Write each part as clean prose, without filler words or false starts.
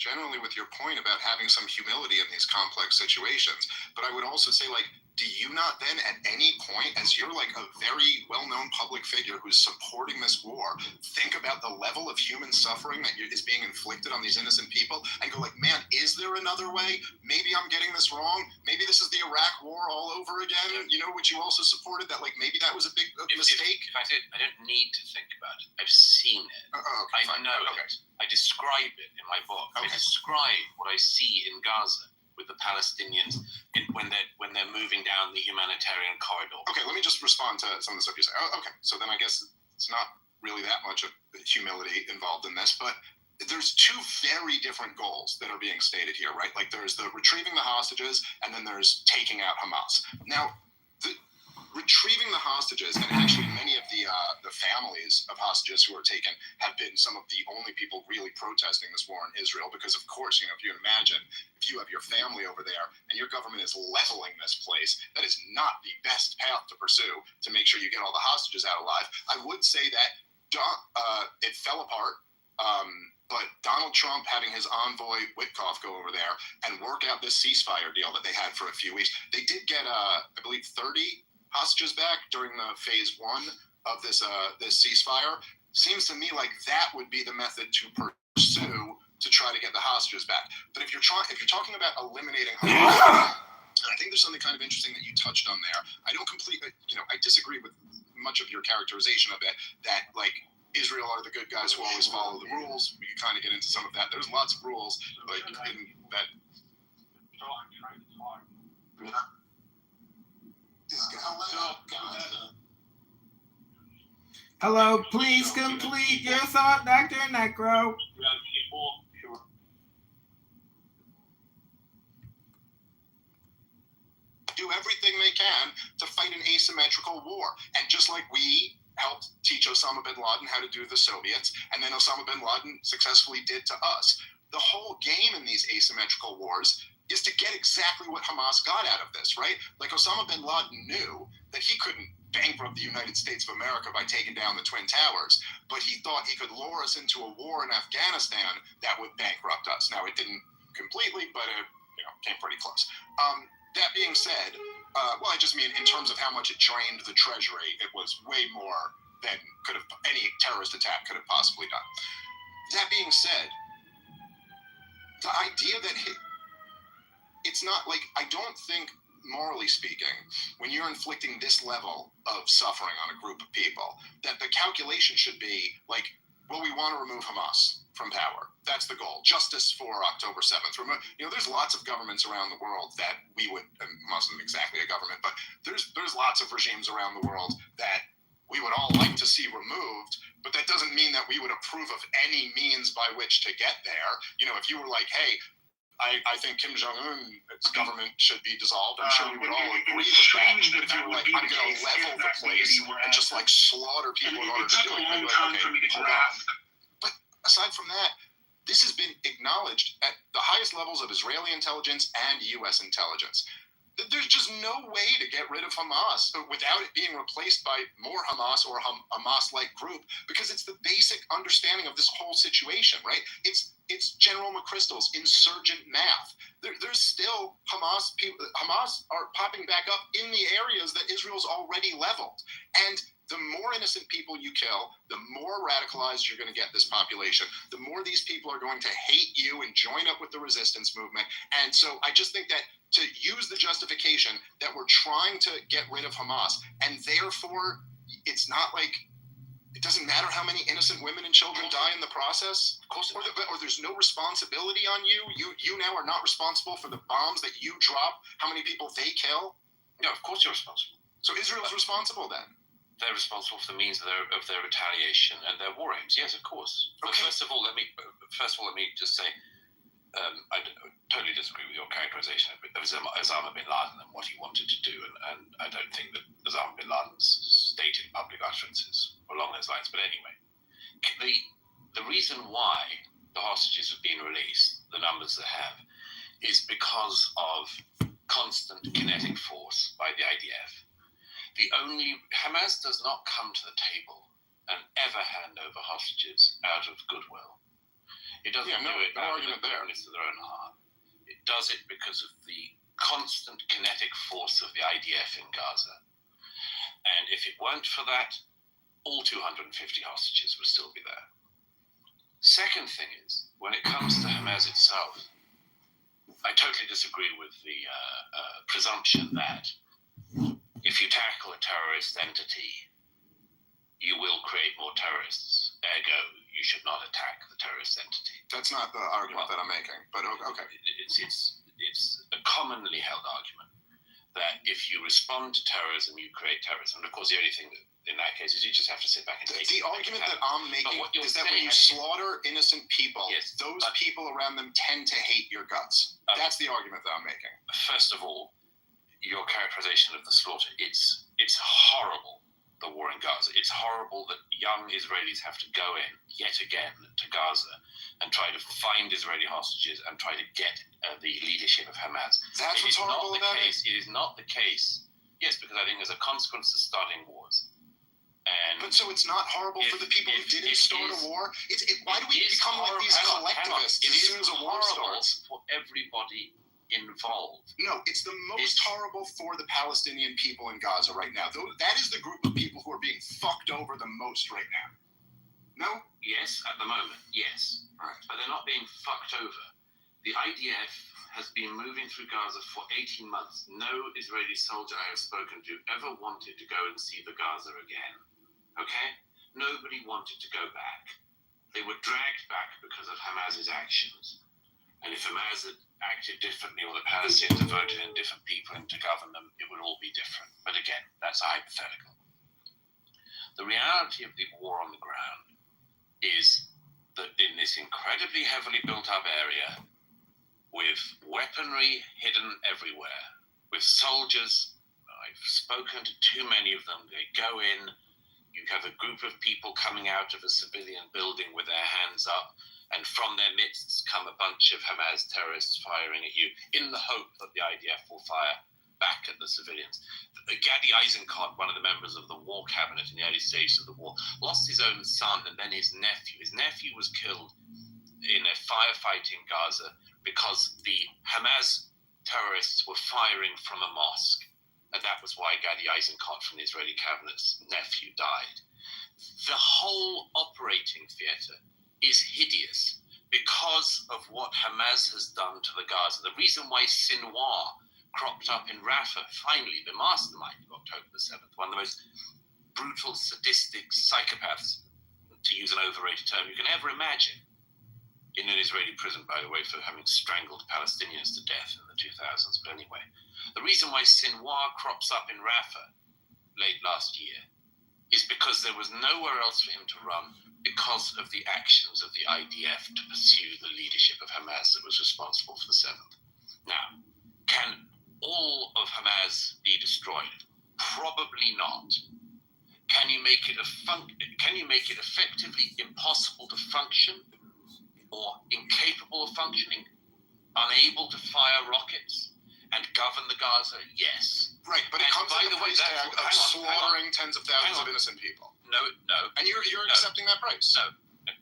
generally with your point about having some humility in these complex situations. But I would also say, like, do you not then at any point, as you're like a very well-known public figure who's supporting this war, think about the level of human suffering that is being inflicted on these innocent people and go like, man, is there another way? Maybe I'm getting this wrong. Maybe this is the Iraq war all over again, you know, which you also supported, that like maybe that was a big mistake. If I said I don't need to think about it, I've seen it. Okay, I know it. I describe it in my book. I describe what I see in Gaza with the Palestinians when they're moving down the humanitarian corridor. Okay, let me just respond to some of the stuff you say. Okay, so then I guess it's not really that much of humility involved in this, but there's two very different goals that are being stated here, right? Like there's the retrieving the hostages, and then there's taking out Hamas. Now, retrieving the hostages, and actually many of the families of hostages who are taken have been some of the only people really protesting this war in Israel, because of course, you know, if you imagine, if you have your family over there and your government is leveling this place, that is not the best path to pursue to make sure you get all the hostages out alive. I would say that it fell apart. But Donald Trump having his envoy Witkoff go over there and work out this ceasefire deal that they had for a few weeks. They did get, I believe, 30 hostages back during the phase one of this ceasefire. Seems to me like that would be the method to pursue to try to get the hostages back. But if you're talking about eliminating Hamas, and I think there's something kind of interesting that you touched on there. I don't completely, I disagree with much of your characterization of it, that like Israel are the good guys who always follow the rules. We can kind of get into some of that. There's lots of rules, like in that. So I'm trying to talk. Hello, please complete your thought, Dr. Necro. Do everything they can to fight an asymmetrical war. And just like we helped teach Osama bin Laden how to do the Soviets, and then Osama bin Laden successfully did to us, the whole game in these asymmetrical wars is to get exactly what Hamas got out of this, right? Like Osama bin Laden knew that he couldn't bankrupt the United States of America by taking down the Twin Towers, but he thought he could lure us into a war in Afghanistan that would bankrupt us. Now, it didn't completely, but it came pretty close. That being said, well, I just mean in terms of how much it drained the treasury, it was way more than any terrorist attack could have possibly done. That being said, the idea that it's not like, I don't think, morally speaking, when you're inflicting this level of suffering on a group of people, that the calculation should be like, well, we want to remove Hamas from power. That's the goal. Justice for October 7th. There's lots of governments around the world that we would, and Hamas isn't exactly a government, but there's lots of regimes around the world that we would all like to see removed, but that doesn't mean that we would approve of any means by which to get there. If you were like, hey, I think Kim Jong-un's government should be dissolved, I'm sure we would all agree with that. But if you were like, I'm going to level the place and just like slaughter people in order to do it, I'd be like, okay, hold on. But aside from that, this has been acknowledged at the highest levels of Israeli intelligence and U.S. intelligence. There's just no way to get rid of Hamas without it being replaced by more Hamas or a Hamas-like group, because it's the basic understanding of this whole situation, right? It's General McChrystal's insurgent math. There's still Hamas people. Hamas are popping back up in the areas that Israel's already leveled. And the more innocent people you kill, the more radicalized you're going to get this population, the more these people are going to hate you and join up with the resistance movement. And so I just think that to use the justification that we're trying to get rid of Hamas, and therefore it's not like, it doesn't matter how many innocent women and children die in the process, or there's no responsibility on you. You now are not responsible for the bombs that you drop, how many people they kill. No, of course you're responsible. So Israel's responsible then? They're responsible for the means of their retaliation and their war aims. Yes, of course. But okay. First of all, let me just say, I totally disagree with your characterization of Osama bin Laden and what he wanted to do, and I don't think that Osama bin Laden's stated public utterances were along those lines. But anyway, the reason why the hostages have been released, the numbers they have, is because of constant kinetic force by the IDF. Hamas does not come to the table and ever hand over hostages out of goodwill. It doesn't Yeah, no do it out of argument the there. goodness of their own heart. It does it because of the constant kinetic force of the IDF in Gaza. And if it weren't for that, all 250 hostages would still be there. Second thing is, when it comes to Hamas itself, I totally disagree with the presumption that if you tackle a terrorist entity, you will create more terrorists. Ergo, you should not attack the terrorist entity. That's not the argument that I'm making, but okay. It's a commonly held argument that if you respond to terrorism, you create terrorism. And of course, the only thing that, in that case is you just have to sit back and take The argument that I'm making what you're is that when you saying- slaughter innocent people, Yes, those but- people around them tend to hate your guts. That's the argument that I'm making. First of all, your characterization of the slaughter, it's horrible, the war in Gaza. It's horrible that young Israelis have to go in, yet again, to Gaza and try to find Israeli hostages and try to get the leadership of Hamas. That's what's horrible about it. It is not the case. Yes, because I think there's a consequence to starting wars. And But so it's not horrible for the people who didn't start a war? Why do we become like these collectivists as soon as a war starts? For everybody involved. No, it's the most horrible for the Palestinian people in Gaza right now. That is the group of people who are being fucked over the most right now. No? Yes, at the moment, yes. Right. But they're not being fucked over. The IDF has been moving through Gaza for 18 months. No Israeli soldier I have spoken to ever wanted to go and see the Gaza again. Okay? Nobody wanted to go back. They were dragged back because of Hamas's actions. And if Hamas had acted differently or the Palestinians had voted in different people and to govern them, it would all be different. But again, that's a hypothetical. The reality of the war on the ground is that in this incredibly heavily built up area, with weaponry hidden everywhere, with soldiers, I've spoken to too many of them, they go in, you have a group of people coming out of a civilian building with their hands up, and from their midst come a bunch of Hamas terrorists firing at you in the hope that the IDF will fire back at the civilians. Gadi Eisenkot, one of the members of the war cabinet in the early stages of the war, lost his own son and then his nephew. His nephew was killed in a firefight in Gaza because the Hamas terrorists were firing from a mosque. And that was why Gadi Eisenkot from the Israeli cabinet's nephew died. The whole operating theatre is hideous because of what Hamas has done to the Gaza. The reason why Sinwar cropped up in Rafah, finally, the mastermind of October the 7th, one of the most brutal, sadistic psychopaths, to use an overrated term, you can ever imagine, in an Israeli prison, by the way, for having strangled Palestinians to death in the 2000s. But anyway, the reason why Sinwar crops up in Rafah late last year is because there was nowhere else for him to run because of the actions of the IDF to pursue the leadership of Hamas that was responsible for the 7th. Now, can all of Hamas be destroyed? Probably not. Can you make it effectively impossible to function or incapable of functioning, unable to fire rockets and govern the Gaza? Yes. Right, but it And comes by at the the way, price tag of slaughtering tens of thousands of innocent people. No. And you're accepting that price. No.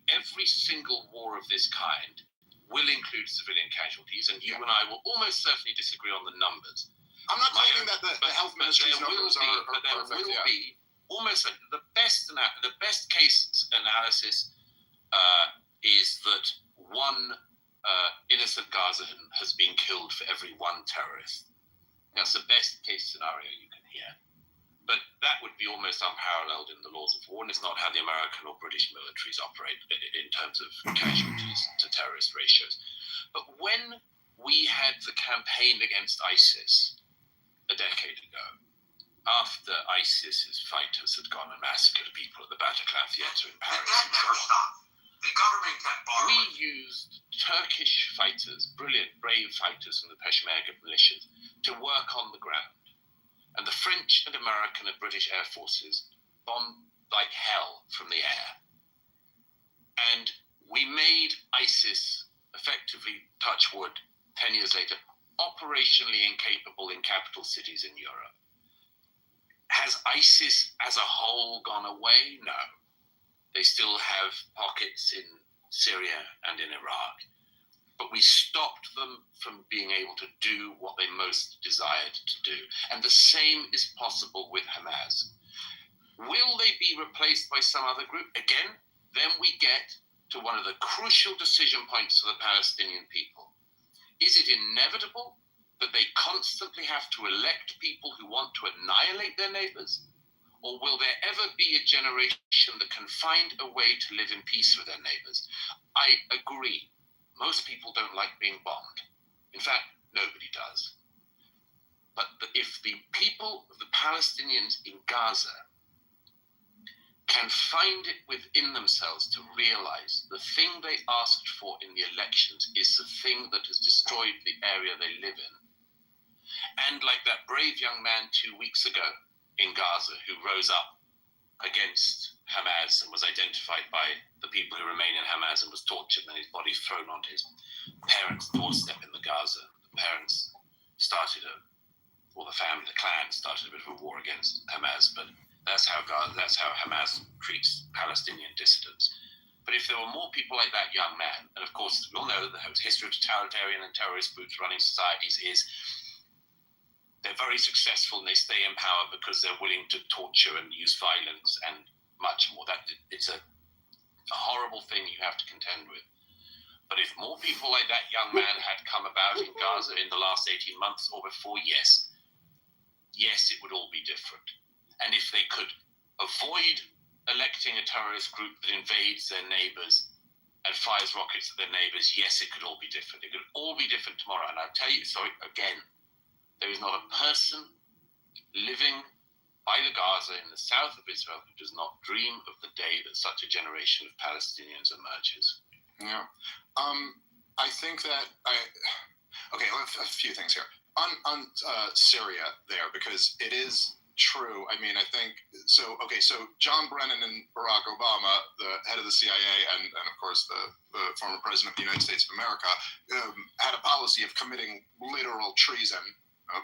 Every single war of this kind will include civilian casualties, and you and I will almost certainly disagree on the numbers. I'm not claiming that the health ministry's there numbers are perfect. There will be almost the best case analysis is that one innocent Gazan has been killed for every one terrorist. That's the best case scenario you can hear. But that would be almost unparalleled in the laws of war, and it's not how the American or British militaries operate in terms of casualties to terrorist ratios. But when we had the campaign against ISIS a decade ago, after ISIS's fighters had gone and massacred people at the Bataclan Theatre in Paris, That never stopped. The government kept borrowing. we used Turkish fighters, brilliant, brave fighters from the Peshmerga militias, to work on the ground. And the French and American and British air forces bombed like hell from the air. And we made ISIS, effectively, touch wood, 10 years later, operationally incapable in capital cities in Europe. Has ISIS as a whole gone away? No. They still have pockets in Syria and in Iraq, but we stopped them from being able to do what they most desired to do. And the same is possible with Hamas. Will they be replaced by some other group? Again, then we get to one of the crucial decision points for the Palestinian people. Is it inevitable that they constantly have to elect people who want to annihilate their neighbors? Or will there ever be a generation that can find a way to live in peace with their neighbors? I agree. Most people don't like being bombed. In fact, nobody does. But if the people of the Palestinians in Gaza can find it within themselves to realize the thing they asked for in the elections is the thing that has destroyed the area they live in. And like that brave young man 2 weeks ago in Gaza who rose up against Hamas and was identified by the people who remain in Hamas and was tortured and his body thrown onto his parents' doorstep in the Gaza. The parents started the family, the clan started a bit of a war against Hamas, but that's how Hamas treats Palestinian dissidents. But if there were more people like that young man, and of course we all know that the history of totalitarian and terrorist groups running societies is they're very successful and they stay in power because they're willing to torture and use violence and much more. It's a horrible thing you have to contend with. But if more people like that young man had come about in Gaza in the last 18 months or before, yes, it would all be different. And if they could avoid electing a terrorist group that invades their neighbors and fires rockets at their neighbors, yes, it could all be different. It could all be different tomorrow. And I'll tell you, so again, there is not a person living by the Gaza in the south of Israel who does not dream of the day that such a generation of Palestinians emerges. Yeah. I think that okay, a few things here. On Syria there, because it is true. I mean, I think so. Okay, so John Brennan and Barack Obama, the head of the CIA, and of course the former president of the United States of America, had a policy of committing literal treason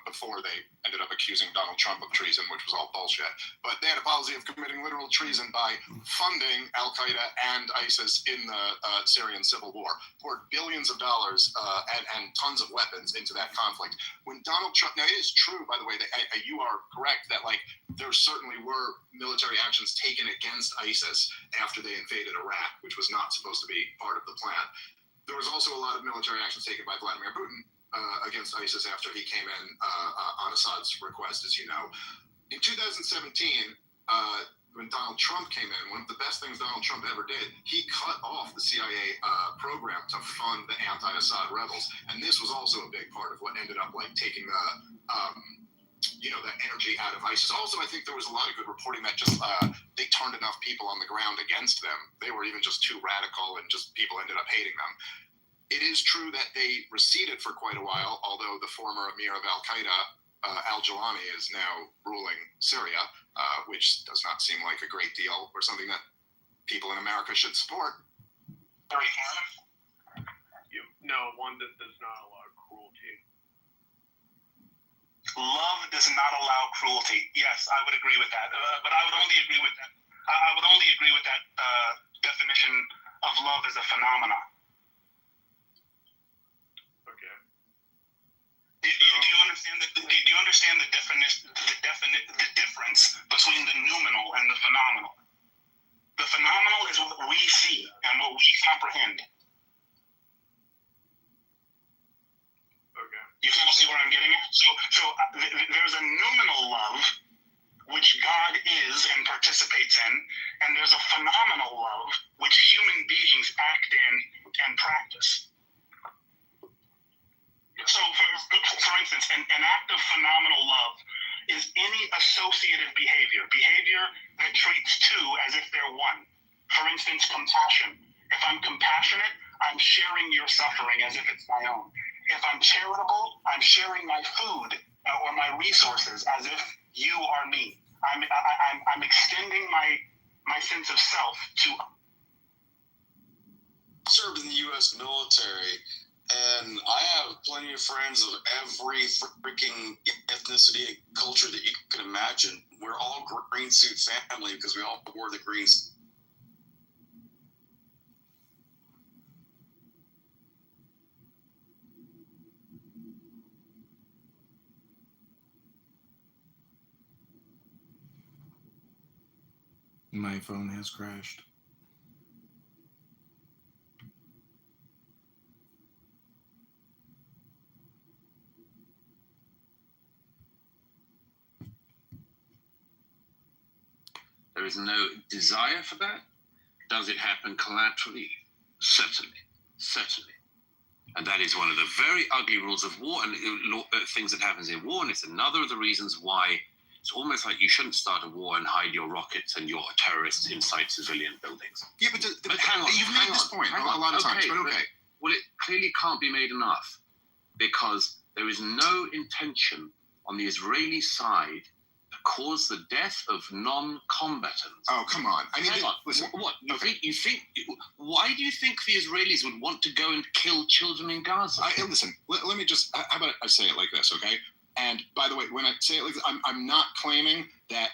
before they ended up accusing Donald Trump of treason, which was all bullshit. But they had a policy of committing literal treason by funding Al-Qaeda and ISIS in the Syrian civil war, poured billions of dollars and tons of weapons into that conflict. When Donald Trump, now it is true, by the way, that you are correct that like there certainly were military actions taken against ISIS after they invaded Iraq, which was not supposed to be part of the plan. There was also a lot of military actions taken by Vladimir Putin against ISIS after he came in on Assad's request, as you know. In 2017, when Donald Trump came in, one of the best things Donald Trump ever did, he cut off the CIA program to fund the anti-Assad rebels. And this was also a big part of what ended up like taking the energy out of ISIS. Also, I think there was a lot of good reporting that just they turned enough people on the ground against them. They were even just too radical and just people ended up hating them. It is true that they receded for quite a while, although the former emir of Al-Qaeda, al-Jawani, is now ruling Syria, which does not seem like a great deal or something that people in America should support. No, one that does not allow cruelty. Love does not allow cruelty. Yes, I would agree with that. But I would only agree with that. I would only agree with that definition of love as a phenomenon. Do you understand the difference between the noumenal and the phenomenal? The phenomenal is what we see and what we comprehend. Okay. You kind of see where I'm getting at? So there's a noumenal love, which God is and participates in, and there's a phenomenal love, which human beings act in and practice. So, for instance, an act of phenomenal love is any associative behavior that treats two as if they're one. For instance, compassion. If I'm compassionate, I'm sharing your suffering as if it's my own. If I'm charitable, I'm sharing my food or my resources as if you are me. I'm extending my sense of self to. Served in the U.S. military. And I have plenty of friends of every freaking ethnicity and culture that you could imagine. We're all green suit family because we all wore the green suit. My phone has crashed. There is no desire for that. Does it happen collaterally? Certainly. And that is one of the very ugly rules of war and things that happens in war. And it's another of the reasons why it's almost like you shouldn't start a war and hide your rockets and your terrorists inside civilian buildings. Yeah, but hang on. You've made this point a lot of times, but okay. Well, it clearly can't be made enough because there is no intention on the Israeli side to cause the death of non-combatants. Oh, come on. I mean, hang on. Listen. What? You think? Why do you think the Israelis would want to go and kill children in Gaza? Listen, let me just, how about I say it like this, okay? And by the way, when I say it like this, I'm not claiming that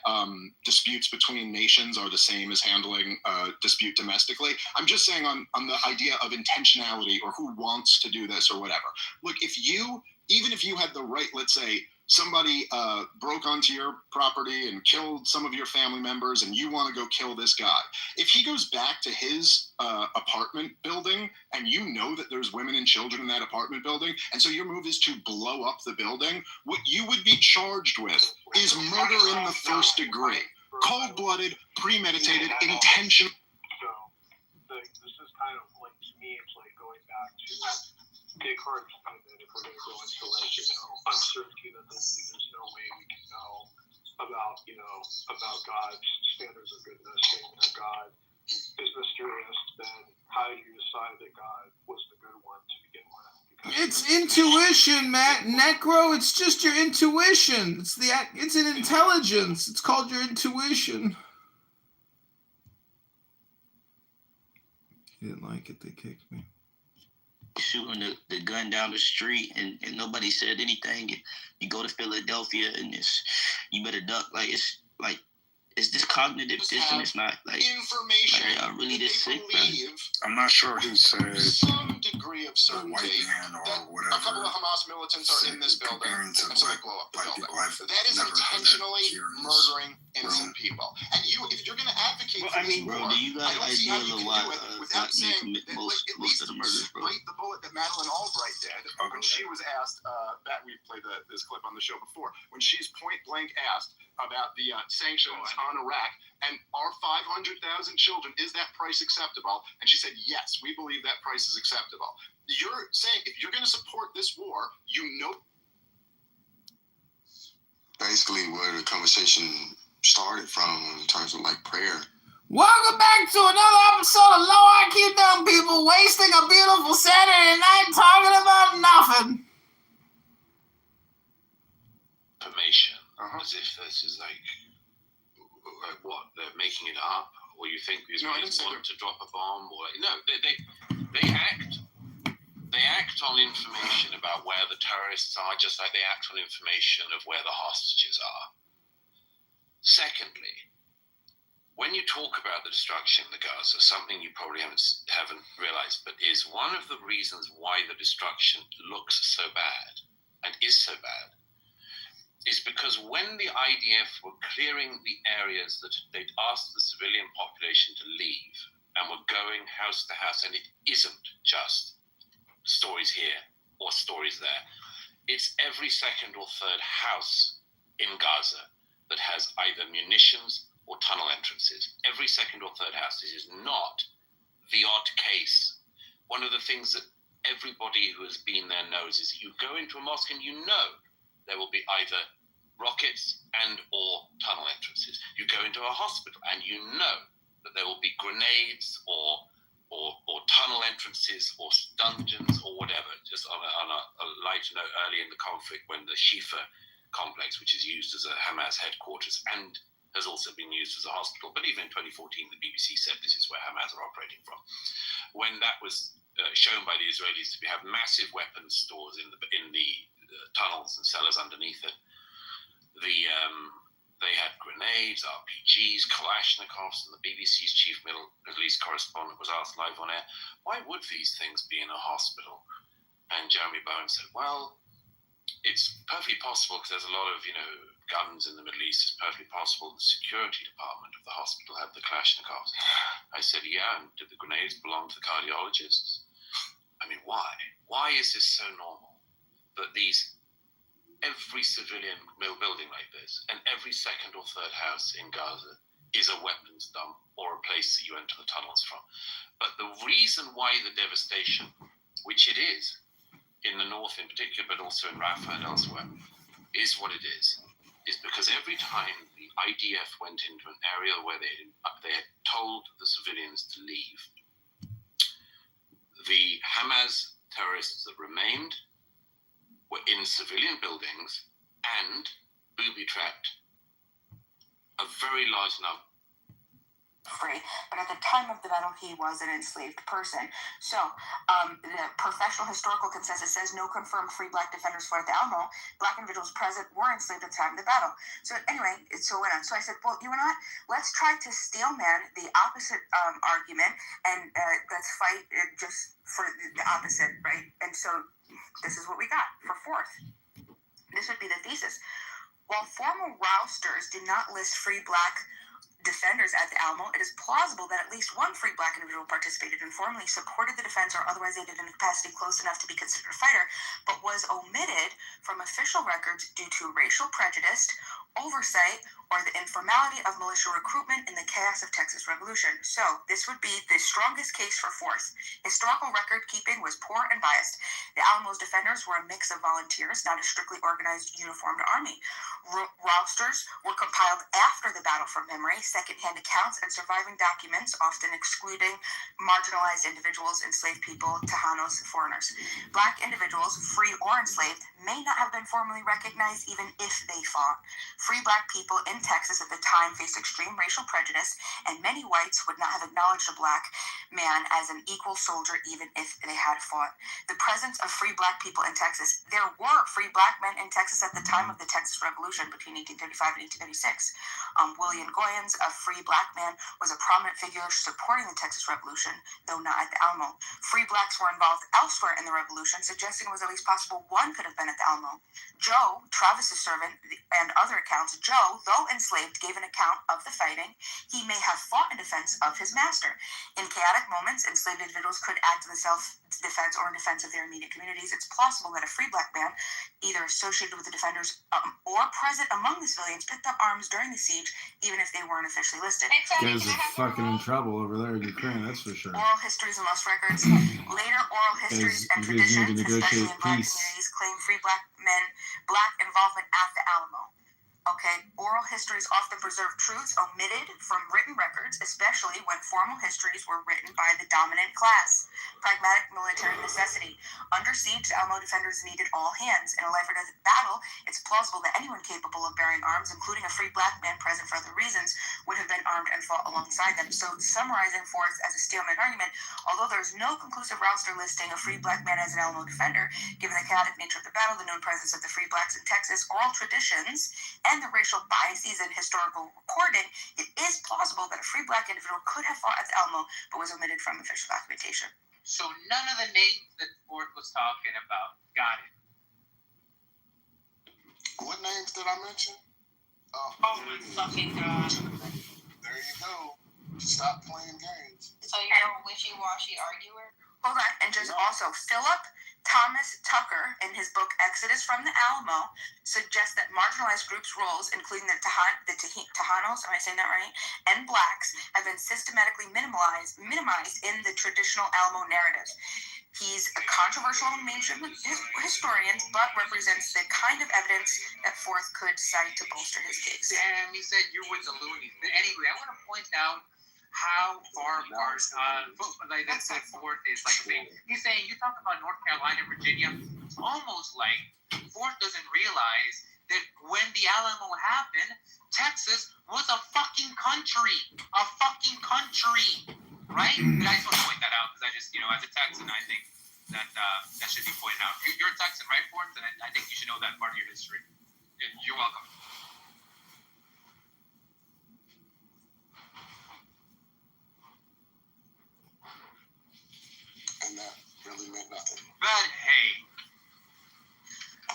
disputes between nations are the same as handling dispute domestically. I'm just saying on the idea of intentionality or who wants to do this or whatever. Look, even if you had the right, let's say, somebody broke onto your property and killed some of your family members and you want to go kill this guy. If he goes back to his apartment building and you know that there's women and children in that apartment building, and so your move is to blow up the building, what you would be charged with is murder in the first degree. Cold-blooded, premeditated, intentional. So this is kind of like, to me, it's like going back to Descartes' statement, if we're going to go into like, uncertainty that there's no way we can know about God's standards of goodness, saying that God is mysterious, then how do you decide that God was the good one to begin with? Because It's intuition, Matt. Necro, it's just your intuition. It's an intelligence. It's called your intuition. He didn't like it. They kicked me. Shooting the gun down the street and nobody said anything. You go to Philadelphia and you better duck. It's this cognitive dissonance, not like information. I really just sick, bro. I'm not sure who said some degree of the white certainty man or that whatever. a couple of Hamas militants are in this building, comparing to and so they black- blow up the black building. people. I've That is never heard that intentionally here in this murdering innocent room. people. And if you're going to advocate Well, for I this mean, Bro, war, do you got I don't see how ideas you of can why do it without black men saying commit that, most at of least the murders, bro? bite the bullet that Madeleine Albright did when Okay. she was asked. That we've played this clip on the show before. When she's point blank asked about the sanctions on Iraq and our 500,000 children, is that price acceptable? And she said, yes, we believe that price is acceptable. You're saying if you're going to support this war, you know. Basically, where the conversation started from in terms of like prayer. Welcome back to another episode of Low IQ Dumb People, wasting a beautiful Saturday night talking about nothing. Information as if this is like what they're making it up, or you think the No, I didn't Israelis say want to drop a bomb, or no, they act on information about where the terrorists are, just like they act on information of where the hostages are. Secondly, when you talk about the destruction of the Gaza, something you probably haven't realized, but is one of the reasons why the destruction looks so bad and is so bad, is because when the IDF were clearing the areas that they'd asked the civilian population to leave and were going house to house, and it isn't just stories here or stories there, it's every second or third house in Gaza that has either munitions or tunnel entrances. Every second or third house. This is not the odd case. One of the things that everybody who has been there knows is that you go into a mosque and you know there will be either rockets and or tunnel entrances. You go into a hospital and you know that there will be grenades or tunnel entrances or dungeons or whatever. Just on a lighter note, early in the conflict when the Shifa complex, which is used as a Hamas headquarters and has also been used as a hospital, but even in 2014 the BBC said this is where Hamas are operating from. When that was shown by the Israelis to have massive weapons stores in the tunnels and cellars underneath it, they had grenades, RPGs, Kalashnikovs, and the BBC's chief Middle East correspondent was asked live on air, why would these things be in a hospital? And Jeremy Bowen said, well, it's perfectly possible because there's a lot of, guns in the Middle East is perfectly possible. The security department of the hospital had the Kalashnikovs. I said, yeah, and did the grenades belong to the cardiologists? I mean, why? Why is this so normal that every civilian building like this and every second or third house in Gaza is a weapons dump or a place that you enter the tunnels from? But the reason why the devastation, which it is, in the north in particular, but also in Rafah and elsewhere, is what it is because every time the IDF went into an area where they had told the civilians to leave, the Hamas terrorists that remained were in civilian buildings and booby-trapped a very large number. Free, but at the time of the battle, he was an enslaved person. So, the professional historical consensus says no confirmed free black defenders fought at the Alamo. Black individuals present were enslaved at the time of the battle. So anyway, so I said, well, you know what? Let's try to steelman the opposite argument, and let's fight just for the opposite, right? And so this is what we got for fourth. This would be the thesis. While formal rousters did not list free black defenders at the Alamo, it is plausible that at least one free black individual participated and formally supported the defense or otherwise aided in a capacity close enough to be considered a fighter, but was omitted from official records due to racial prejudice, oversight, or the informality of militia recruitment in the chaos of Texas Revolution. So this would be the strongest case for fourth. Historical record keeping was poor and biased. The Alamo's defenders were a mix of volunteers, not a strictly organized uniformed army. Rousters were compiled after the battle from memory, secondhand accounts, and surviving documents, often excluding marginalized individuals, enslaved people, Tejanos, foreigners. Black individuals, free or enslaved, may not have been formally recognized even if they fought. Free black people in Texas at the time faced extreme racial prejudice, and many whites would not have acknowledged a black man as an equal soldier even if they had fought. The presence of free black people in Texas. There were free black men in Texas at the time of the Texas Revolution between 1835 and 1836. William Goyens, a free black man, was a prominent figure supporting the Texas Revolution, though not at the Alamo. Free blacks were involved elsewhere in the Revolution, suggesting it was at least possible one could have been at the Alamo. Joe, Travis's servant, and other accounts, Joe, though enslaved, gave an account of the fighting. He may have fought in defense of his master. In chaotic moments, enslaved individuals could act in the self-defense or in defense of their immediate communities. It's possible that a free black man, either associated with the defenders or present among the civilians, picked up arms during the siege, even if they weren't officially listed. Guys are fucking in trouble over there in Ukraine, that's for sure. Oral histories and lost records. Later oral histories and you guys need traditions, to especially negotiate in black peace. communities, claim free black involvement at the Alamo. Okay, oral histories often preserve truths omitted from written records, especially when formal histories were written by the dominant class. Pragmatic military necessity. Under siege, the Alamo defenders needed all hands. In a life or death battle, it's plausible that anyone capable of bearing arms, including a free black man present for other reasons, would have been armed and fought alongside them. So, summarizing fourth as a stalemate argument, although there's no conclusive roster listing a free black man as an Alamo defender, given the chaotic nature of the battle, the known presence of the free blacks in Texas, oral traditions, and the racial biases in historical recording, it is plausible that a free black individual could have fought at the Alamo, but was omitted from official documentation. So none of the names that Ford was talking about got it. What names did I mention? Oh my fucking god. There you go. Stop playing games. So you're a wishy-washy arguer? Hold on, and just also, Philip Thomas Tucker, in his book Exodus from the Alamo, suggests that marginalized groups' roles, including the Tejanos, am I saying that right, and blacks, have been systematically minimized in the traditional Alamo narrative. He's a controversial mainstream historian, but represents the kind of evidence that Forth could cite to bolster his case. Damn, he said you're with the loonies. But anyway, I want to point out how far apart, like that's what Forth is like saying. He's saying, you talk about North Carolina, Virginia, it's almost like Forth doesn't realize that when the Alamo happened, Texas was a fucking country. Right? But I just want to point that out because I just, as a Texan, I think that that should be pointed out. You're a Texan, right, Forth? And I think you should know that part of your history. You're welcome. And that really meant nothing. But hey.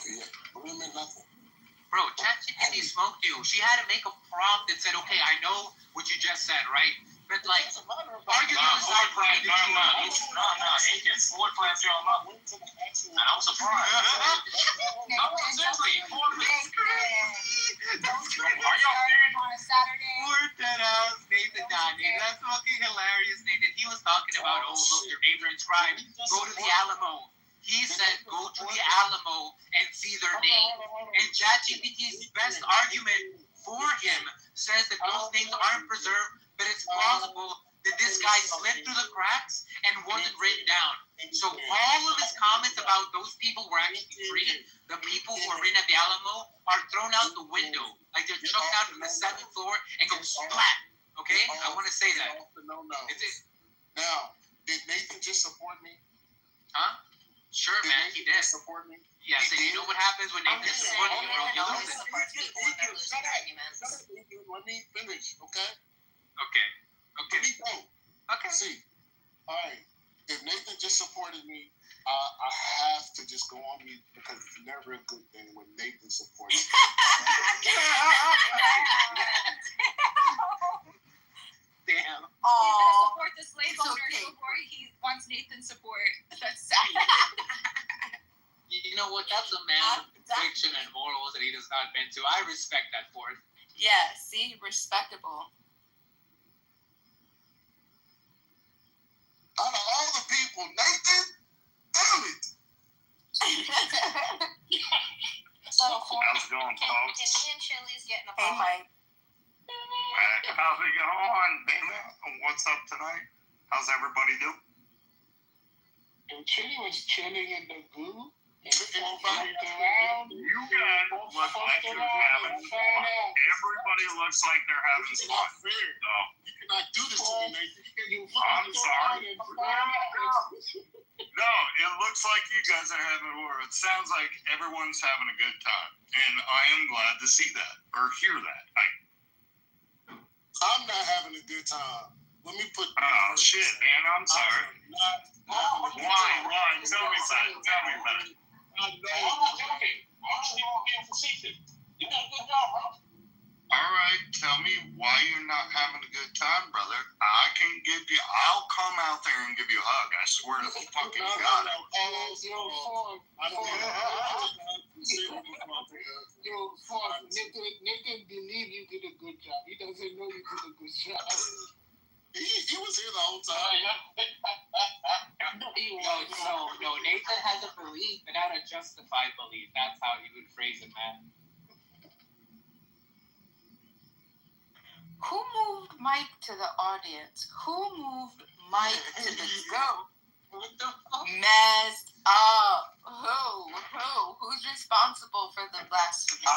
Yeah, really meant nothing. Bro, ChatGPT smoke you. She had to make a prompt that said, okay, I know what you just said, right? But like, argue the other side. Agent Ford clapped y'all up. And I was surprised. No, seriously, Ford. Are y'all serious? On a Saturday. Word that out, Nathan Donnie. That's fucking hilarious, Nathan. He was talking about, oh, look, your neighbor inscribed, go to the Alamo. He said, go to the Alamo and see their name. And ChatGPT's best argument for him says that those names aren't preserved, but it's plausible that this guy slipped through the cracks and wasn't written down. So all of his comments about those people were actually free. The people who are written at the Alamo are thrown out the window. Like they're chucked out from the 7th floor and go splat. Okay? I want to say that. Now, did Nathan just support me? Huh? Sure, man, he did. Support me? Yeah, so you know what happens when Nathan supports you, bro? You lose it. Let me finish, okay? Okay. Let me go. Okay. See, all right. If Nathan just supported me, I have to just go on mute because it's never a good thing when Nathan supports me. Damn. He's gonna support the slave It's owners okay. before he wants Nathan's support. That's sad. You know what? That's a man of fiction and morals that he does not bend to. I respect that for it. Yeah, see, respectable. Out of all the people, Nathan, damn it. How's it going, folks? Kenny and Chili's getting a Hey, Mike. How's it going, baby? What's up tonight? How's everybody doing? And Chili was chilling in the goo. And everybody around. You guys look like you're having fun. Everybody looks like they're having It's fun. not fair. So, You cannot do this to me, Nathan. I'm sorry. No, it looks like you guys are having fun. It sounds like everyone's having a good time. And I am glad to see that or hear that. I'm not having a good time. Let me put. Oh, shit, man. I'm sorry. Why? Tell me about it. Tell me about it. I know. I'm not joking. Honestly, I'm being facetious. You did a good job, bro. All right, tell me why you're not having a good time, brother. I'll come out there and give you a hug. I swear to fucking God. Nathan believe you did a good job. He doesn't know you did a good job. He was here the whole time. No, Nathan has a belief, but not a justified belief. That's how he would phrase it, man. Who moved Mike to the audience? Who moved Mike to the go? What the fuck? Messed up. Who's responsible for the blasphemy? The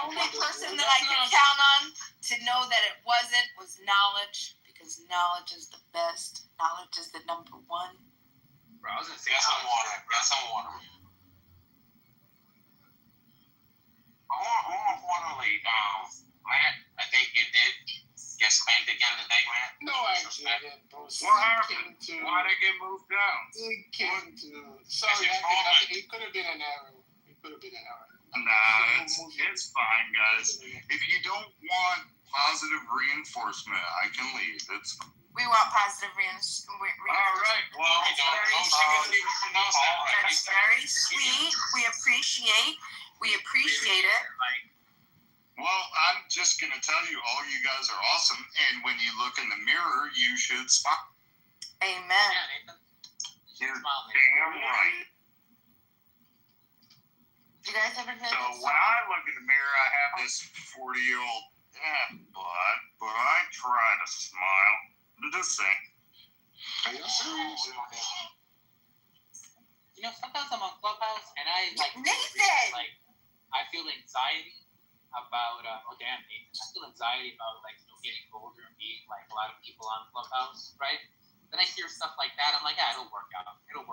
only person that I can count on to know that it wasn't was knowledge, because knowledge is the best. Knowledge is the number one. Bro, I was gonna say Got some water. More importantly, I think you did get spanked again today, man. No, I didn't. What happened? Why'd I get moved down? Sorry, it could have been an error. Nah, it's fine, guys. If you don't want positive reinforcement, I can leave. It's fine. We want positive reinforcement. All right. Well, That's very sweet. We appreciate it. Well, I'm just going to tell you, all you guys are awesome. And when you look in the mirror, you should smile. Amen. Yeah, Nathan. You're damn right. You guys ever hear So this when song? I look in the mirror, I have this 40-year-old butt, but I try to smile. Just saying. Are you serious? You know, sometimes I'm on Clubhouse and I Nathan! I feel anxiety about Nathan. I feel anxiety about getting older and being like a lot of people on Clubhouse, right? Then I hear stuff like that. I'm like, yeah, it'll work out. You know,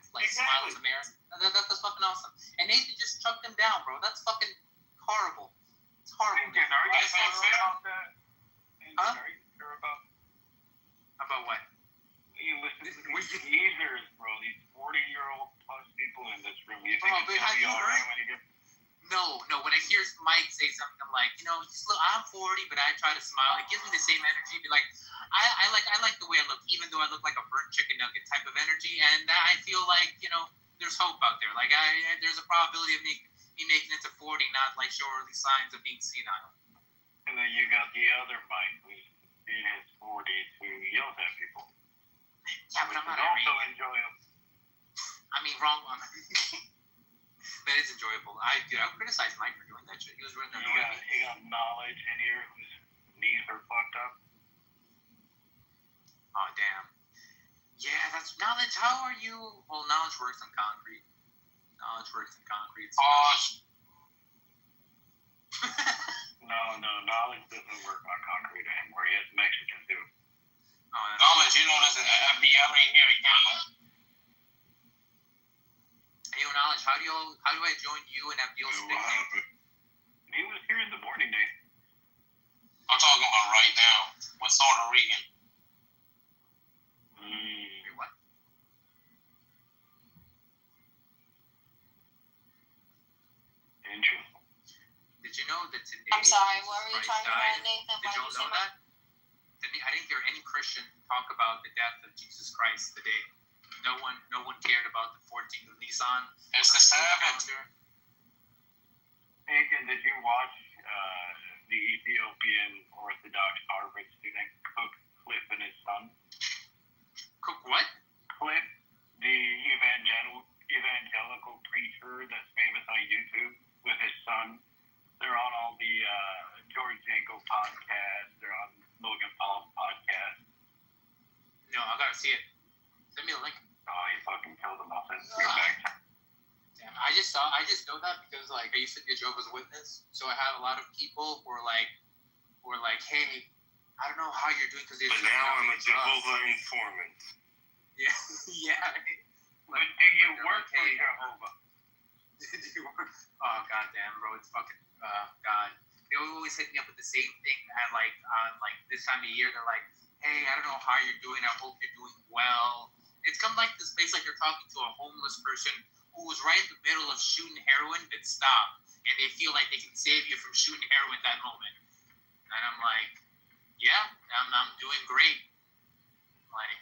smile in the mirror. That's fucking awesome. And Nathan just chucked him down, bro. That's fucking horrible. It's horrible. Are you guys about that? Huh? Are you sure about? About what? You listen to these geezers, bro. These 40-year-old plus people in this room. You think Bro, but have you heard? No. When I hear Mike say something like, I'm 40, but I try to smile. It gives me the same energy. Be like, I like the way I look, even though I look like a burnt chicken nugget type of energy, and I feel like there's hope out there. Like there's a probability of me making it to 40, not like show early signs of being senile. And then you got the other Mike who's in his 40s who yells at people. Yeah, but I'm not also enjoyable. I mean, wrong one. That is enjoyable. I criticize Mike for doing that shit. He was really annoying. He got knowledge in here whose knees are fucked up. Oh, damn. Yeah, that's knowledge. How are you? Well, knowledge works on concrete. Pause. No, knowledge doesn't work on concrete anymore. He has Mexican too. Knowledge, there's an FBL in here again. Hey, knowledge. How do I join you and Abdul speaking? He was here in the morning, Dave. I'm talking about right now with Puerto Rican. What? Interesting. Did you know that today? I'm sorry, what were you Christ talking died? about, Nathan? Did you all know that? I didn't hear any Christian talk about the death of Jesus Christ today. No one cared about the 14th of Nisan. It's the Sabbath. Megan, did you watch the Ethiopian Orthodox Harvard student cook Cliff and his son? Cook what? Cliff, the evangelical preacher that's famous on YouTube with his son. They're on all the George Janko podcasts. They're on Logan Paul's podcast. No, I gotta see it. Send me a link. Oh, he fucking killed him. I'll send it to you back. Damn, I just know that because like I used to be a Jehovah's Witness, so I have a lot of people who are like, hey, I don't know how you're doing because. But now I'm a Jehovah informant. Yeah, yeah. But do you work for Jehovah? Oh goddamn, bro, it's fucking god. They always hit me up with the same thing at like this time of year. They're like, hey, I don't know how you're doing. I hope you're doing well. It's come like this place like you're talking to a homeless person who was right in the middle of shooting heroin but stopped, and they feel like they can save you from shooting heroin at that moment. And I'm like, yeah, I'm doing great. Like,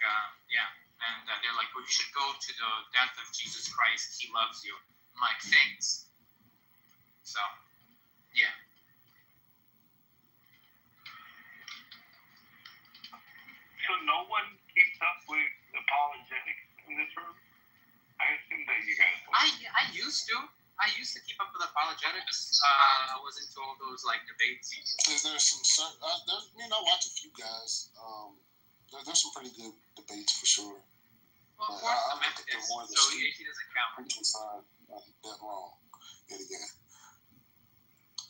yeah. And they're like, well, you should go to the death of Jesus Christ. He loves you. I'm like, thanks. So, yeah. So no one keeps up with apologetics in this room? I assume that you guys. I used to. I used to keep up with apologetics. I was into all those like debates. There's some I watch a few guys. There's some pretty good debates for sure. Well, I look at the Methodist, more the so he doesn't count. preaching side. That wrong yet again.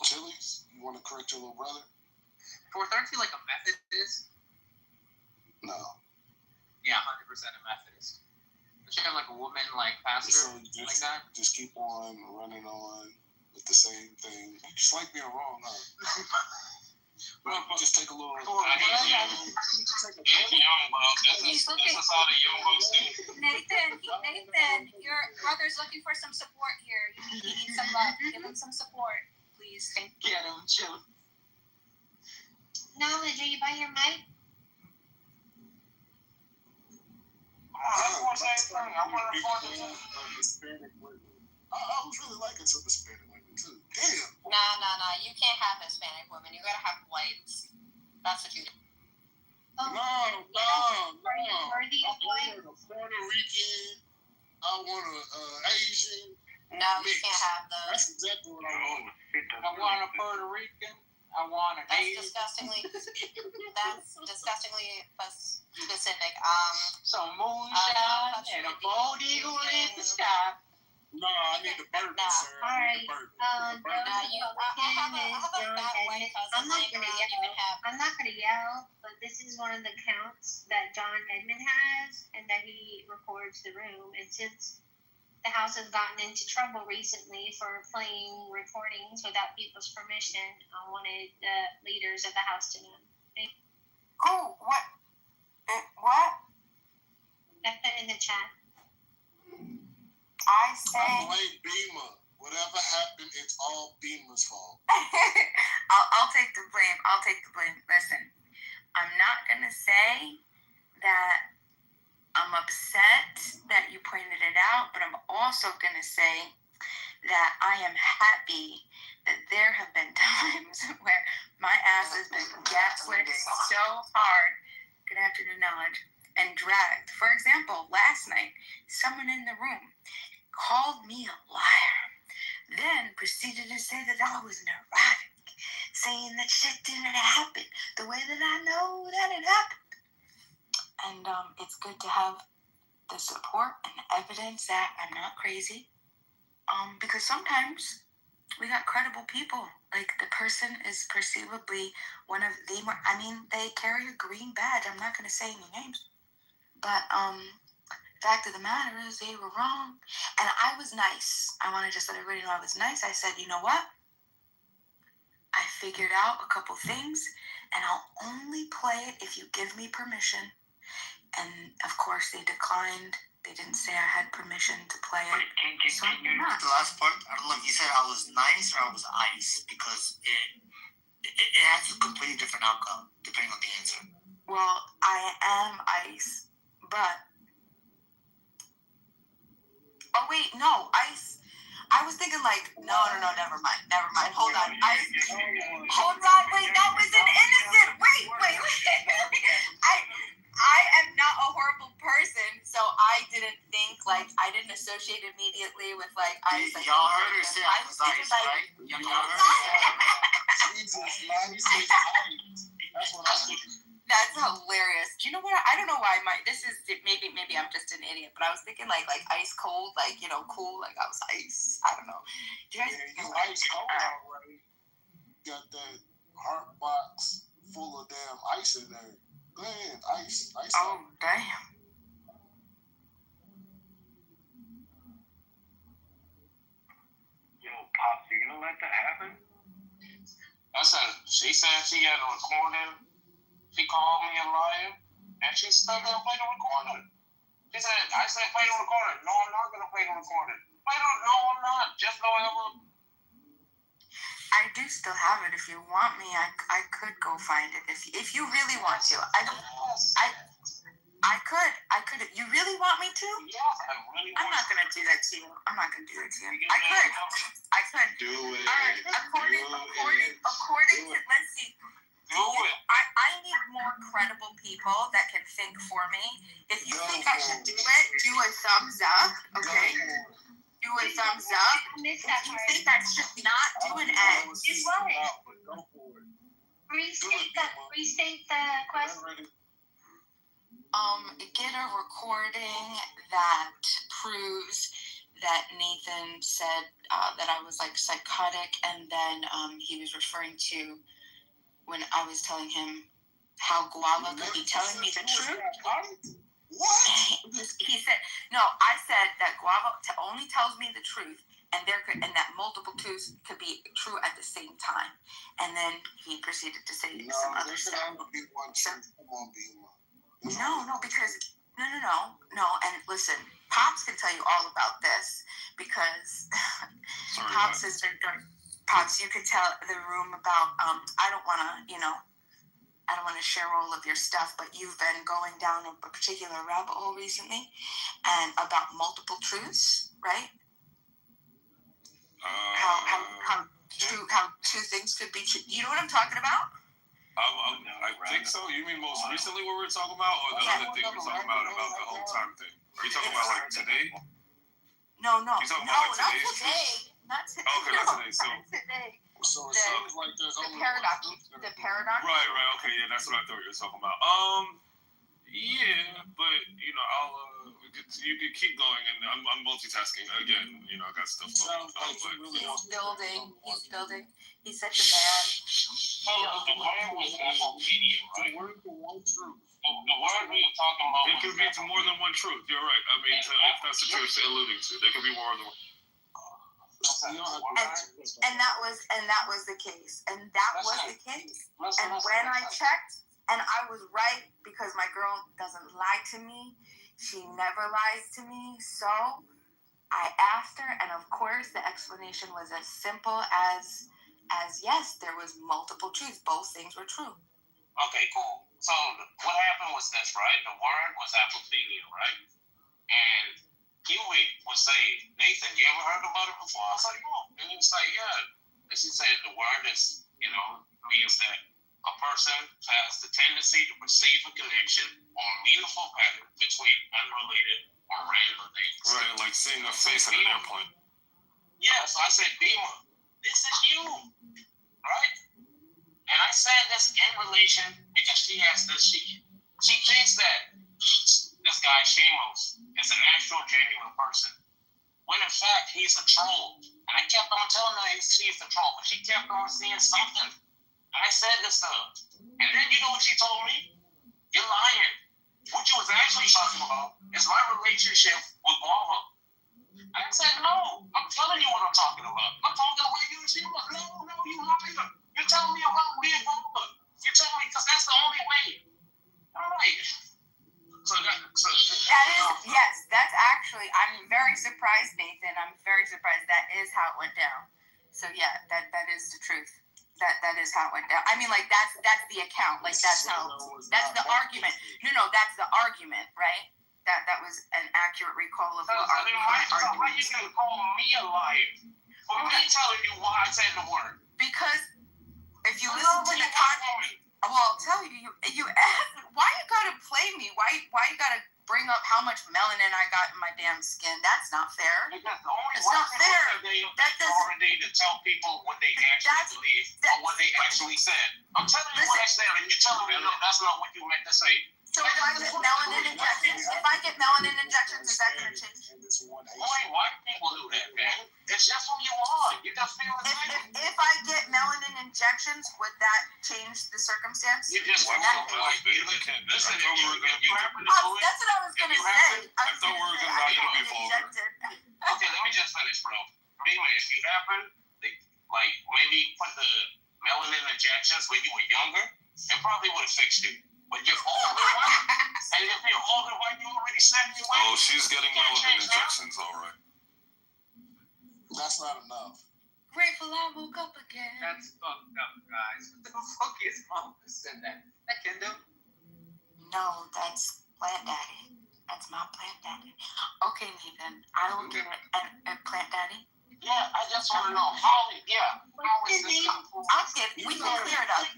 Chili, you want to correct your little brother? Fourth, aren't you like a Methodist? No. Yeah, 100% a Methodist. Don't you have like a woman like pastor So like that? just keep on running on with the same thing. You just like being wrong, huh? Just take a little. Nathan, your brother's looking for some support here. You need some love. Give him some support, please. Get him, chill. Knowledge, are you by your mic? Hispanic women. I was really liking some Hispanic women too. Damn. Nah. You can't have Hispanic women. You gotta have whites. That's what you do. No. Are the I want a Puerto Rican. I want a Asian. No, you can't have those. That's exactly what I want. I want a Puerto Rican. I want a That's disgustingly specific. some moonshine and a bald eagle in the sky. No, I need the bourbon, sir. I need the bourbon. I have a fat white cousin laying around. You can have. I'm not gonna yell, but this is one of the counts that John Edmond has, and that he records the room. And since the house has gotten into trouble recently for playing recordings without people's permission, I wanted the leaders of the house to know. Who? What? What? I put in the chat. I say. I blame Beamer. Whatever happened, it's all Beamer's fault. I'll take the blame. I'll take the blame. Listen, I'm not gonna say that I'm upset that you pointed it out, but I'm also gonna say that I am happy that there have been times where my ass has been gaslit so hard. Good afternoon, Knowledge. And dragged. For example, last night, someone in the room called me a liar. Then proceeded to say that I was neurotic, saying that shit didn't happen the way that I know that it happened. And it's good to have the support and evidence that I'm not crazy. Because sometimes we got credible people. Like the person is perceivably one of the more, I mean, they carry a green badge. I'm not going to say any names. But fact of the matter is they were wrong. And I was nice. I want to just let everybody know I was nice. I said, you know what? I figured out a couple things, and I'll only play it if you give me permission. And of course, they declined. They didn't say I had permission to play it. Wait, can you repeat the last part? I don't know if you said I was nice or I was ice, because it has a completely different outcome depending on the answer. Well, I am ice, but oh wait, no, ice. I was thinking like, no, never mind. Hold on, ice. Hold on, wait, that was an innocent. Wait. I am not a horrible person, so I didn't think like I didn't associate immediately with like ice. Like, y'all heard her say I was ice, right? Y'all heard her say That's what I think. That's hilarious. Do you know what? I don't know why this is maybe I'm just an idiot, but I was thinking like ice cold, like cool, like I was ice. I don't know. Do you guys? Yeah, you ice cold already. Got that heart box full of damn ice in there. Go ahead, ice. Oh damn. Yo, Pops, you gonna let that happen? She said she had a recording. She called me a liar, and she stuck there and played the recording. She said, I said, play the recording. No, I'm not going to play the recording. No, I'm not. Just go ahead. I do still have it. If you want me, I could go find it. If you really want to, I could. You really want me to? Yes, I really want. I'm not gonna do that to you. I could. Do it. All right. According to, let's see. Do it. I need more credible people that can think for me. If you think I should do it, do a thumbs up. Okay. Do a thumbs up. If you think I should not, do an X. Restate the question. Get a recording that proves that Nathan said that I was like psychotic, and then he was referring to when I was telling him how Guava could be telling me the truth. What? He said, no, I said that Guava only tells me the truth, and that multiple truths could be true at the same time. And then he proceeded to say some other stuff. No, because no. And listen, Pops can tell you all about this because Pops has been doing. Pops, you could tell the room about. I don't want to share all of your stuff, but you've been going down a particular rabbit hole recently, and about multiple truths, right? How two things could be true. You know what I'm talking about? I think so. You mean most recently what we were talking about, or the other thing we were talking about the whole time thing? Are you talking about like today? No. You talking about like Not today's? today. Not today. Okay, not today. So. Not today. So it sounds like there's only paradox. The paradox. Right. Okay, yeah, that's what I thought you were talking about. Yeah, but I'll you can keep going, and I'm multitasking again. I got stuff going on. He's building. He's such a man. The word was obedient, right? The word we were talking about. It could be to more than one truth. You're right. I mean, if that's the truth you're alluding to, there could be more than one. And that was the case. And when I checked, and I was right, because my girl doesn't lie to me. She never lies to me. So I asked her, and of course, the explanation was as simple as yes, there was multiple truths. Both things were true. Okay, cool. So what happened was this, right? The word was apophenia, right? And Huey would say, Nathan, you ever heard about it before? I was like, no. And he was like, yeah. And she said the word is, means that a person has the tendency to perceive a connection or a meaningful pattern between unrelated or random things. Right, like seeing a face at an airplane. Yeah, so I said, Beamer, this is you, right? And I said this in relation because she has this, she thinks that this guy, Shamos, is an actual genuine person. When in fact, he's a troll. And I kept on telling her he's a troll, but she kept on seeing something. And I said this to her. And then you know what she told me? You're lying. What you was actually talking about is my relationship with Guava. And I said, no, I'm telling you what I'm talking about. I'm talking about you and Shamos. No, you liar. You're telling me about me and Guava. You're telling me because that's the only way. All right. That is, yes, that's actually, I'm very surprised, Nathan. I'm very surprised that is how it went down. So yeah, that is the truth. That is how it went down. I mean, like that's the account. Like that's the argument. No, that's the argument, right? That was an accurate recall of the argument. So why you gonna call me a liar? For me telling you why I said the word. Because if you listen to the content, well, I'll tell you, you asked, why you gotta play me? Why you gotta bring up how much melanin I got in my damn skin? That's not fair. It's not fair. That doesn't need to tell people what they actually believe or what they actually said. I'm telling you what I said, and you're telling me no, that's not what you meant to say. So if I get melanin injections, is that gonna change? Boy, white people do that, man. It's just who you are. You just feel entitled. If I get melanin injections, would that change the circumstance? You just listen. That's what I was gonna say. I thought we were gonna allow you to be vulgar. Okay, let me just finish, bro. Anyway, if you happen, like maybe put the melanin injections when you were younger, it probably would have fixed you. But you're older, and if you're older, you already set your way. Oh, she's getting melanin injections, all right. That's not enough. Grateful I woke up again. That's fucked up, guys. What the fuck is mom who said that? That Kendo? No, that's Plant Daddy. That's my Plant Daddy. Okay, Nathan, I will give it a Plant Daddy. Yeah, I just want to know how is this? We can clear it up.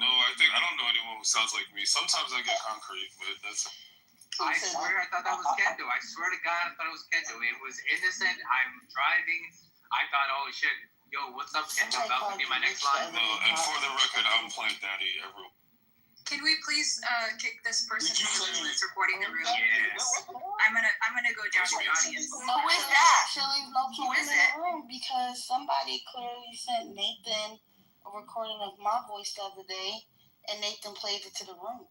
No, I don't know anyone who sounds like me. Sometimes I get concrete, but that's. I swear I thought that was Kendo. I swear to God I thought it was Kendo. It was innocent. I'm driving. I thought, oh shit, yo, what's up, Kendo? That was gonna be my next line. No, and for the record, I'm Plant Daddy, everyone. Can we please kick this person from the room that's recording the room? Yes. I'm gonna go down to the audience. Who is that? Who is it? Because somebody clearly sent Nathan a recording of my voice the other day, and Nathan played it to the room.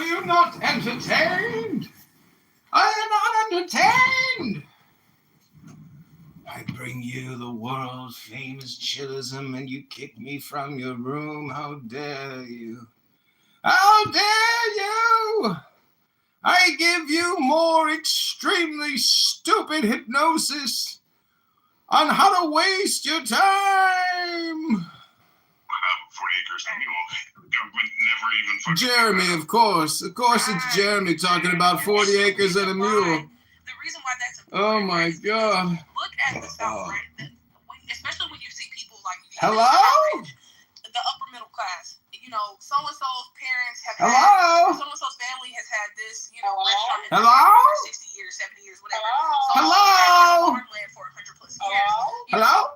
Are you not entertained? Are you not entertained? I bring you the world's famous chillism and you kick me from your room. How dare you? How dare you? I give you more extremely stupid hypnosis on how to waste your time. 40 acres and mule. Government never even fucking. Jeremy, of course. Of course it's Jeremy talking about 40 acres and a mule. The reason why that's Oh my God. look at the South, right? Especially when you see people like Hello? the upper middle class. You know, so and so's parents have Hello? had, so and so's family has had this, you know, restaurant in Hello? for 60 years, 70 years, whatever. Hello? Farmland for 100 plus years. Hello?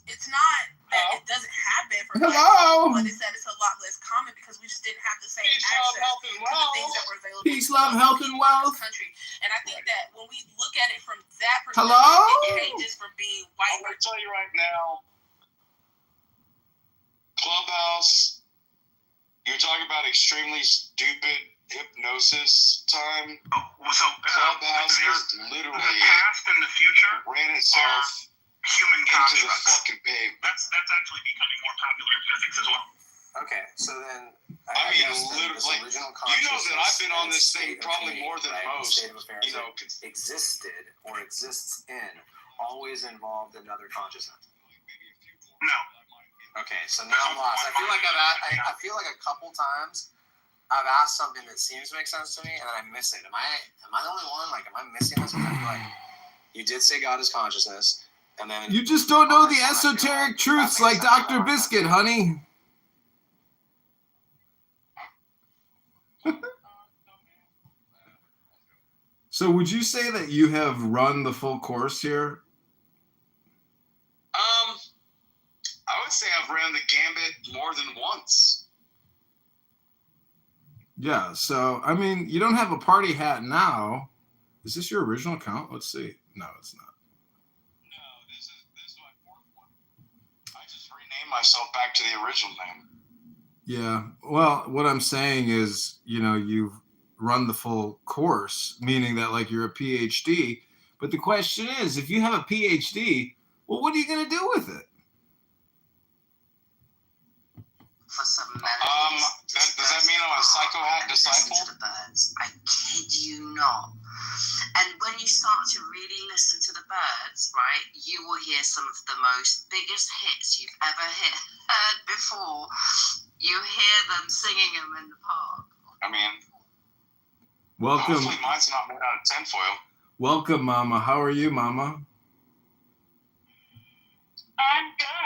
It's not that it doesn't happen for Hello? black people, but it's that it's a lot less common because we just didn't have the same Peace, love, access health, to and the wealth. things that were available. Peace, love, health, and wealth. Country. And I think that when we look at it from that perspective, Hello? it changes from being white. I'm gonna tell you right now, Clubhouse, you're talking about extremely stupid hypnosis time. So Clubhouse is literally the past and the future ran itself human into the constructs. fucking pavement. That's actually becoming more popular in physics as well. Okay, so then I mean, guess then literally, this like, original you know that I've been on consciousness this and thing state of probably being, more than right, most. state of affairs You know, that existed or exists in always involved another consciousness. No. Okay, so now I'm lost. I feel like I feel like a couple times I've asked something that seems to make sense to me and then I miss it. Am I the only one? Like, am I missing this? Because I feel like you did say God is consciousness, and then You just don't know the esoteric truths like Dr. Biscuit, honey. So would you say that you have run the full course here? I would say I've ran the gambit more than once. Yeah, so, I mean, you don't have a party hat now. Is this your original account? Let's see. No, it's not. No, this is my fourth one. I just renamed myself back to the original name. Yeah, well, what I'm saying is, you know, you've run the full course, meaning that, like, you're a PhD. But the question is, if you have a PhD, well, what are you going to do with it? For some Does that mean I'm a psychohat disciple? To the birds. I kid you not. And when you start to really listen to the birds, right, you will hear some of the most biggest hits you've ever heard before. You hear them singing them in the park. I mean, Welcome. hopefully mine's not made out of tinfoil. Welcome, Mama. How are you, Mama? I'm good.